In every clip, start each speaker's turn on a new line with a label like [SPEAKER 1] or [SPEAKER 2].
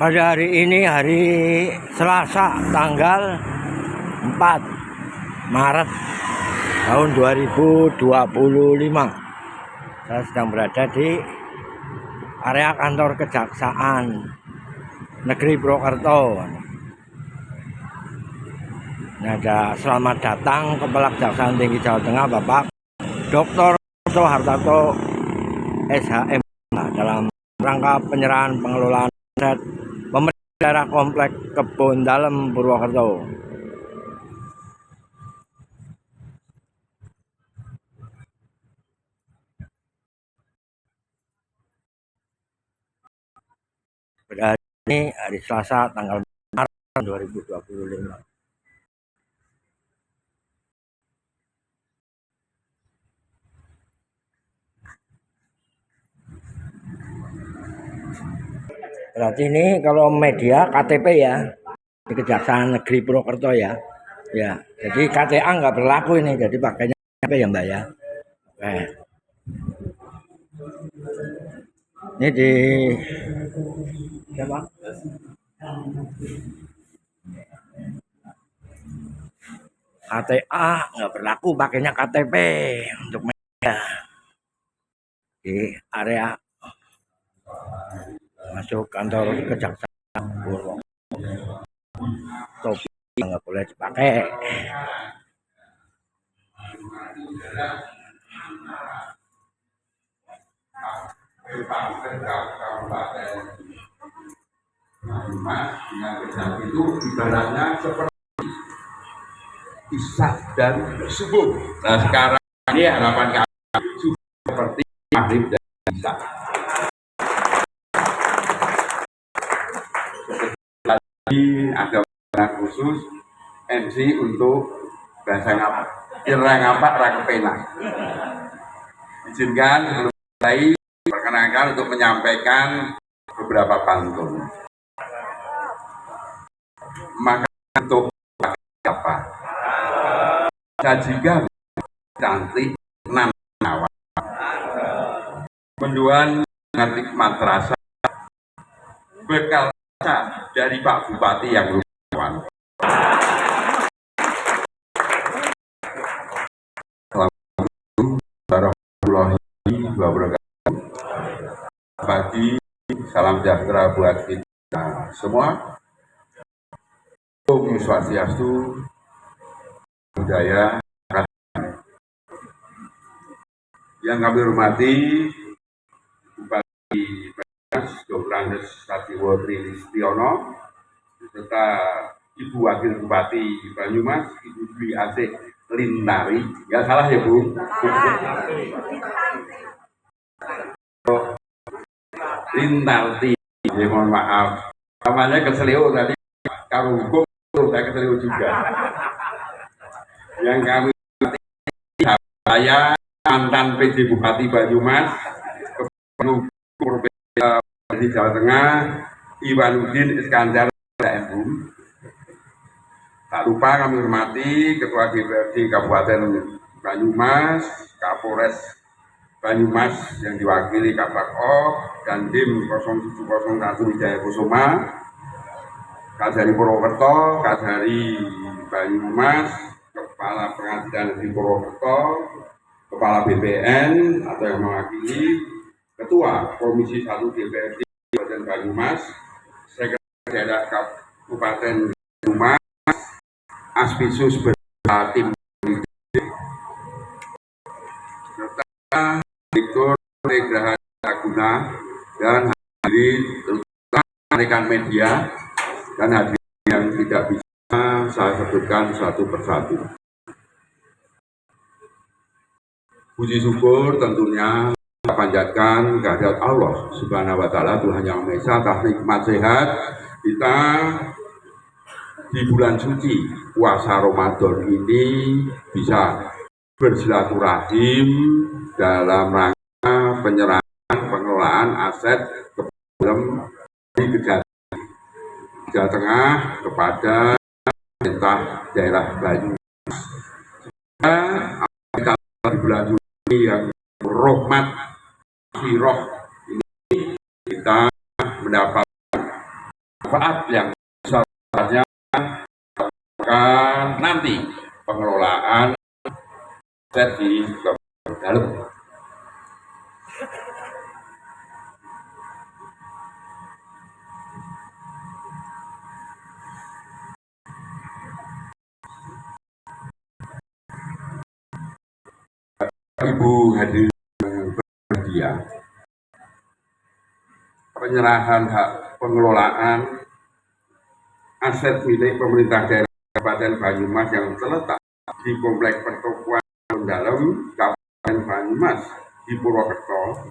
[SPEAKER 1] Pada hari ini, hari Selasa, tanggal 4 Maret tahun 2025. Saya sedang berada di area kantor Kejaksaan Negeri Purwokerto. Ini ada selamat datang Kepala Kejaksaan Tinggi Jawa Tengah Bapak Dr. Hartarto SHM dalam rangka penyerahan pengelolaan aset pemerintah daerah Komplek Kebon Dalem Purwokerto. Pada hari ini, hari Selasa, tanggal 4 Maret 2025. Berarti ini kalau media KTP ya, di Kejaksaan Negeri Purwokerto ya. Ya, jadi KTA nggak berlaku ini, jadi pakainya KTP ya Mbak ya. Oke. Ini di siapa? KTA nggak berlaku, pakainya KTP untuk media di area masuk kantor Kejaksaan Purwokerto. Topi nggak boleh dipakai.
[SPEAKER 2] Itu ibaratnya seperti Isya dan subuh. Nah sekarang ini harapan kami seperti maghrib dan isya. Ada warna khusus MC untuk bahasa ngapa, kira ngapa rakepena. Izinkan sebelum mulai perkenalkan untuk menyampaikan beberapa pantun. Maka untuk apa? Sajikan cantik nan nawa. Menduan ngerti madrasah bekal dari Pak Bupati yang lumayan. Warahmatullahi wabarakatuh. Pagi, salam sejahtera buat kita semua. Om Swastiastu, budaya. Yang kami hormati Bupati Dr. Andes Satiwo Trilistiono beserta Ibu Wakil Bupati Banyumas, Ibu Dwi Asih Lintari. Ya salah ya Bu? Lintarti. Ya, mohon maaf. Namanya keselio tadi kalau hukum saya keselio juga. Yang kami saya mantan PJ Bupati Banyumas, Provinsi Jawa Tengah, Iwanuddin Iskandar MU. Tak lupa kami hormati Ketua DPRD Kabupaten Banyumas, Kapolres Banyumas yang diwakili Kabak O dan Dim 0701 Wijaya Kusuma, Kajari Purwokerto, Kajari Banyumas, Kepala Pengadilan Negeri Purwokerto, Kepala BPN atau yang mewakili, Ketua Komisi 1 DPRD Kabupaten Banyumas, Sekretaris Daerah Kabupaten Banyumas, Aspisus beserta tim serta Direktur Negraha Aguna dan hadirin rekan media dan hadirin yang tidak bisa saya sebutkan satu persatu. Puji syukur tentunya kita panjatkan kehadirat Allah Subhanahu wa Ta'ala, Tuhan Yang Maha Esa, atas nikmat sehat kita di bulan suci puasa Ramadan ini bisa bersilaturahim dalam rangka penyerahan pengelolaan aset Kebon di Jawa Tengah kepada pemerintah daerah Banyumas. Kita di bulan suci yang rahmat firoh ini kita mendapat manfaat yang besarnya akan nanti pengelolaan aset di dalam. Ibu hadirin berbahagia, penyerahan hak pengelolaan aset milik pemerintah daerah Kabupaten Banyumas yang terletak di Komplek Pertokoan Dalam Kabupaten Banyumas di Purwokerto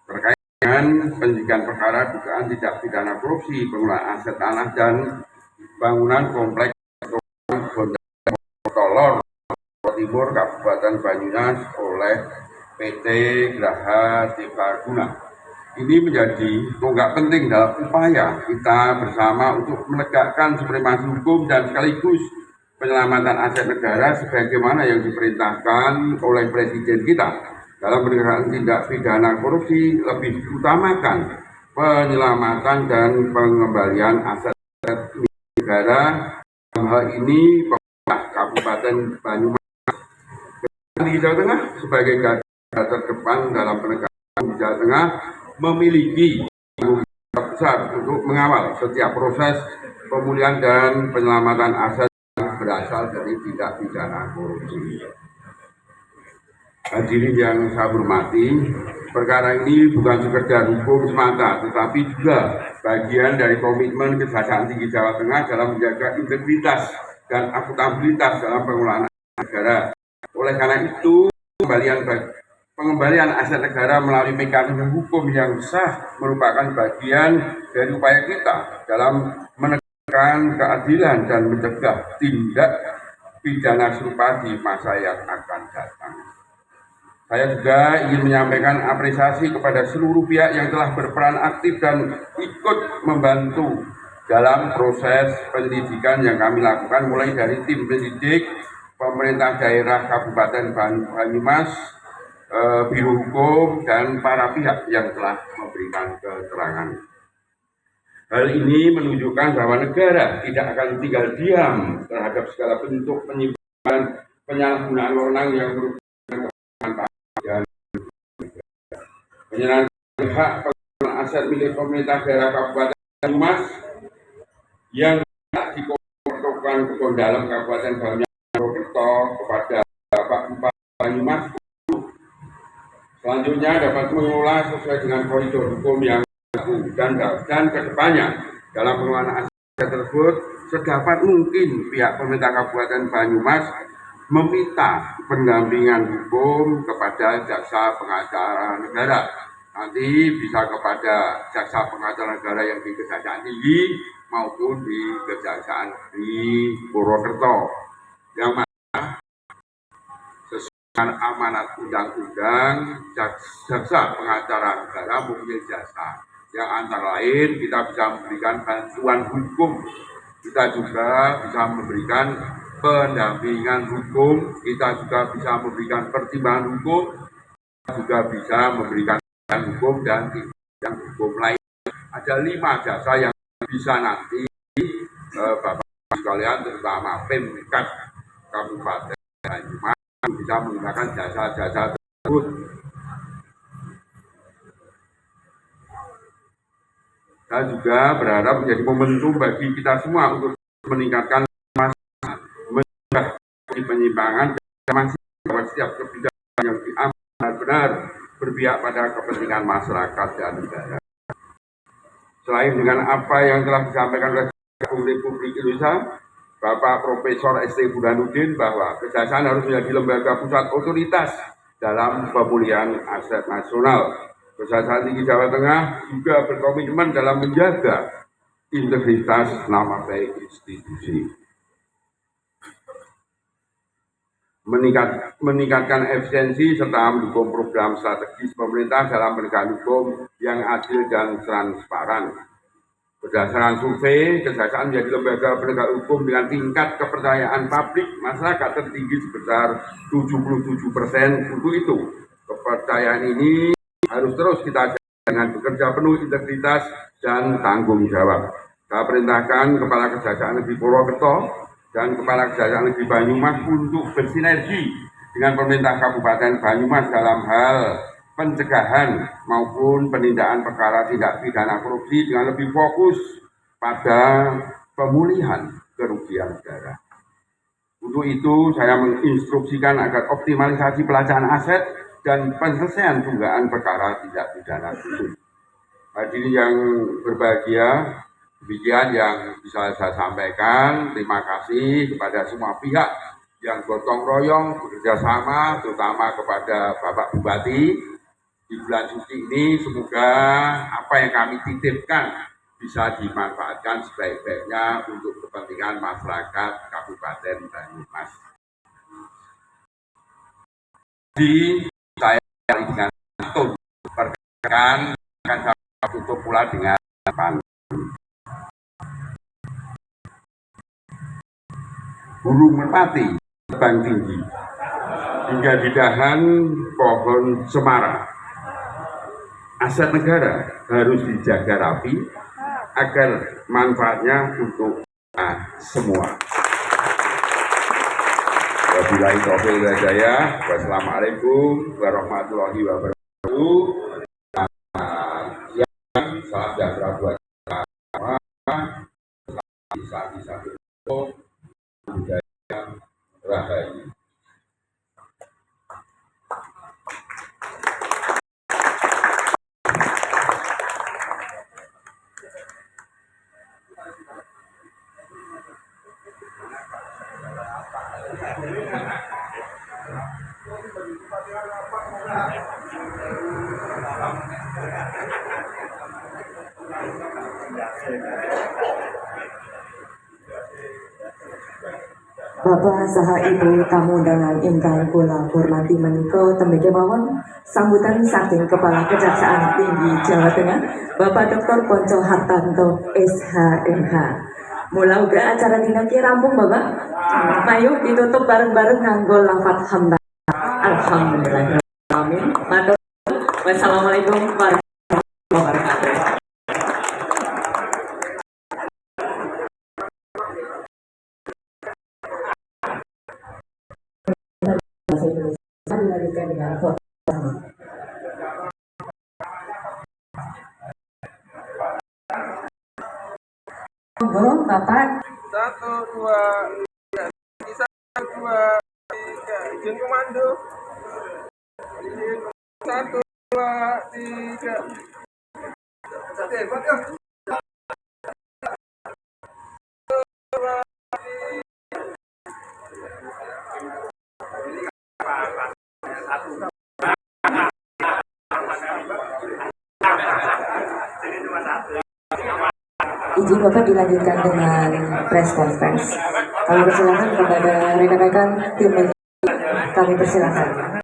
[SPEAKER 2] terkait dengan penyidikan perkara dugaan tindak pidana korupsi pengelolaan aset tanah dan bangunan Komplek Pertokoan Tolor Timur Kabupaten Banyumas oleh PT Graha Tipaguna. Ini menjadi tonggak penting dalam upaya kita bersama untuk menegakkan supremasi hukum dan sekaligus penyelamatan aset negara sebagaimana yang diperintahkan oleh Presiden kita dalam penegakan tindak pidana korupsi, lebih utamakan penyelamatan dan pengembalian aset negara. Dalam hal ini pemerintah Kabupaten Banyumas di Jawa Tengah sebagai garda terdepan dalam penegakan di Jawa Tengah memiliki tanggung jawab besar untuk mengawal setiap proses pemulihan dan penyelamatan aset yang berasal dari tindak pidana korupsi. Hadirin yang saya hormati, perkara ini bukan sekedar hukum semata, tetapi juga bagian dari komitmen Kejaksaan Tinggi Jawa Tengah dalam menjaga integritas dan akuntabilitas dalam pengelolaan negara. Oleh karena itu, pengembalian aset negara melalui mekanisme hukum yang sah merupakan bagian dari upaya kita dalam menegakkan keadilan dan mencegah tindak pidana serupa di masa yang akan datang. Saya juga ingin menyampaikan apresiasi kepada seluruh pihak yang telah berperan aktif dan ikut membantu dalam proses pendidikan yang kami lakukan, mulai dari tim pendidik pemerintah daerah Kabupaten Banyumas, Biro Hukum, dan para pihak yang telah memberikan keterangan. Hal ini menunjukkan bahwa negara tidak akan tinggal diam terhadap segala bentuk penyimpangan penyalahgunaan wewenang yang merugikan dan penyerahan hak pengelolaan aset milik pemerintah daerah Kabupaten Banyumas yang dikomunikasikan ke dalam Kabupaten Banyumas kepada Bapak Bupati Banyumas selanjutnya dapat mengelola sesuai dengan koridor hukum yang berlaku dan kedepannya dalam pengelolaan aset tersebut sedapat mungkin pihak pemerintah Kabupaten Banyumas meminta pendampingan hukum kepada jaksa pengacara negara. Nanti bisa kepada jaksa pengacara negara yang di Kejaksaan Tinggi maupun di Kejaksaan di Purwokerto, yang mana sesuai dengan amanat undang-undang jaksa pengacara negara mempunyai jasa yang antara lain kita bisa memberikan bantuan hukum, kita juga bisa memberikan pendampingan hukum, kita juga bisa memberikan pertimbangan hukum, kita juga bisa memberikan hukum dan yang hukum lain. Ada 5 jasa yang bisa nanti Bapak sekalian, terutama Pemkat Kabupaten Banyumas bisa menggunakan jasa-jasa tersebut. Saya juga berharap menjadi momentum bagi kita semua untuk meningkatkan penyimpangan masih bahwa setiap kebijakan yang diambil benar-benar berpihak pada kepentingan masyarakat dan negara. Selain dengan apa yang telah disampaikan oleh Republik Indonesia, Bapak Profesor ST Burhanuddin, bahwa Kejaksaan harus menjadi lembaga pusat otoritas dalam pemulihan aset nasional. Kejaksaan Tinggi Jawa Tengah juga berkomitmen dalam menjaga integritas nama baik institusi, meningkatkan efisiensi serta mendukung program strategis pemerintah dalam penegakan hukum yang adil dan transparan. Berdasarkan survei, Kejaksaan menjadi lembaga penegak hukum dengan tingkat kepercayaan publik masyarakat tertinggi sebesar 77%. Untuk itu, kepercayaan ini harus terus kita jaga dengan bekerja penuh integritas dan tanggung jawab. Saya perintahkan Kepala Kejaksaan Negeri Purwokerto dan Kepala Kejaksaan Negeri Banyumas untuk bersinergi dengan pemerintah Kabupaten Banyumas dalam hal pencegahan maupun penindakan perkara tindak pidana korupsi dengan lebih fokus pada pemulihan kerugian negara. Untuk itu, saya menginstruksikan agar optimalisasi pelacakan aset dan penyelesaian dugaan perkara tindak pidana khusus. Hadirin yang berbahagia, demikian yang bisa saya sampaikan. Terima kasih kepada semua pihak yang gotong royong bekerja sama, terutama kepada Bapak Bupati. Di bulan suci ini semoga apa yang kami titipkan bisa dimanfaatkan sebaik-baiknya untuk kepentingan masyarakat Kabupaten Banyumas. Di saya dengan itu perkenalkan akan saya tutup pula dengan burung merpati terbang tinggi hingga di dahan pohon cemara. Aset negara harus dijaga rapi agar manfaatnya untuk semua. Wabillahi taufiq wal hidayah. Wassalamualaikum warahmatullahi wabarakatuh. Salam sejahtera buat kita semua. Satu budaya rahayu.
[SPEAKER 3] Bapak saha Ibu tamu undangan ingkang kula hormati menika tembe kemawon sambutan saking Kepala Kejaksaan Tinggi Jawa Tengah Bapak Dr. Ponco Hartanto SHMH. Mula uga acara dina ki rampung Bapak. Mayu ditutup bareng-bareng nganggo lafaz hamdan. Alhamdulillah. Amin. Matur. Wassalamualaikum warahmatullahi wabarakatuh. Dilanjutkan dengan foto bersama. Monggo Bapak.
[SPEAKER 4] 1, 2, 3. 1, 2, 3. Izin komando. Izin 1, 2, 3. Hebat ya.
[SPEAKER 3] Izin Bapak dilanjutkan dengan press conference. Kami persilakan kepada rekan-rekan tim kami persilakan.